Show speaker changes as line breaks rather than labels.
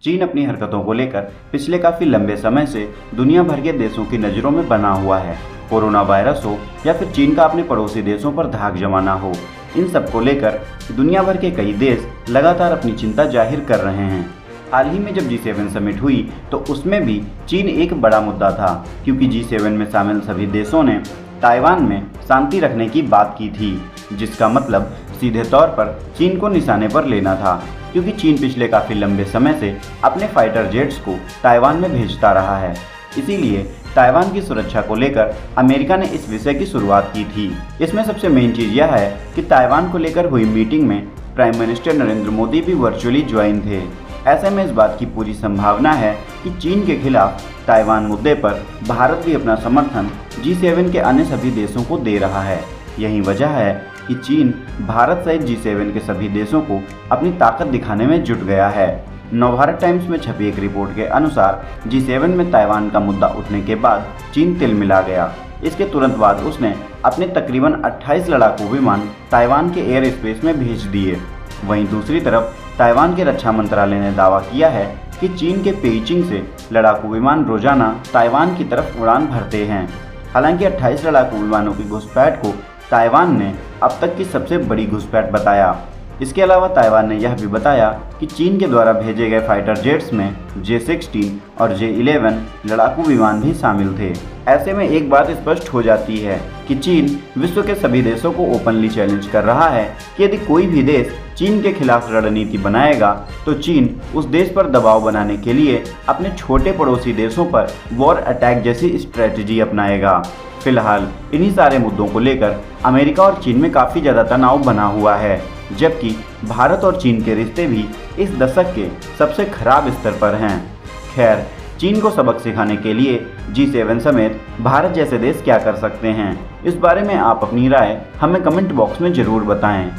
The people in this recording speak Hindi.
चीन अपनी हरकतों को लेकर पिछले काफी लंबे समय से दुनिया भर के देशों की नजरों में बना हुआ है। कोरोना वायरस हो या फिर चीन का अपने पड़ोसी देशों पर धाक जमाना हो, इन सब को लेकर दुनिया भर के कई देश लगातार अपनी चिंता जाहिर कर रहे हैं। हाल ही में जब G7 समिट हुई तो उसमें भी चीन एक बड़ा मुद्दा था, क्योंकि G7 में शामिल सभी देशों ने ताइवान में शांति रखने की बात की थी, जिसका मतलब सीधे तौर पर चीन को निशाने पर लेना था, क्योंकि चीन पिछले काफ़ी लंबे समय से अपने फाइटर जेट्स को ताइवान में भेजता रहा है। इसीलिए ताइवान की सुरक्षा को लेकर अमेरिका ने इस विषय की शुरुआत की थी। इसमें सबसे मेन चीज़ यह है कि ताइवान को लेकर हुई मीटिंग में प्राइम मिनिस्टर नरेंद्र मोदी भी वर्चुअली ज्वाइन थे। ऐसे में इस बात की पूरी संभावना है कि चीन के खिलाफ ताइवान मुद्दे पर भारत भी अपना समर्थन G7 के अन्य सभी देशों को दे रहा है। यही वजह है कि चीन भारत सहित G7 के सभी देशों को अपनी ताकत दिखाने में जुट गया है। नवभारत टाइम्स में छपी एक रिपोर्ट के अनुसार G7 में ताइवान का मुद्दा उठने के बाद चीन तिलमिला गया। इसके तुरंत बाद उसने अपने तकरीबन 28 लड़ाकू विमान ताइवान के एयर स्पेस में भेज दिए। वहीं दूसरी तरफ ताइवान के रक्षा मंत्रालय ने दावा किया है कि चीन के पेइचिंग से लड़ाकू विमान रोजाना ताइवान की तरफ उड़ान भरते हैं। हालांकि 28 लड़ाकू विमानों की घुसपैठ को ताइवान ने अब तक की सबसे बड़ी घुसपैठ बताया। इसके अलावा ताइवान ने यह भी बताया कि चीन के द्वारा भेजे गए फाइटर जेट्स में J-16 और J-11 लड़ाकू विमान भी शामिल थे। ऐसे में एक बात स्पष्ट हो जाती है कि चीन विश्व के सभी देशों को ओपनली चैलेंज कर रहा है कि यदि कोई भी देश चीन के खिलाफ रणनीति बनाएगा तो चीन उस देश पर दबाव बनाने के लिए अपने छोटे पड़ोसी देशों पर वॉर अटैक जैसी स्ट्रेटजी अपनाएगा। फिलहाल इन्हीं सारे मुद्दों को लेकर अमेरिका और चीन में काफ़ी ज़्यादा तनाव बना हुआ है, जबकि भारत और चीन के रिश्ते भी इस दशक के सबसे खराब स्तर पर हैं। खैर, चीन को सबक सिखाने के लिए G7 समेत भारत जैसे देश क्या कर सकते हैं, इस बारे में आप अपनी राय हमें कमेंट बॉक्स में ज़रूर बताएं।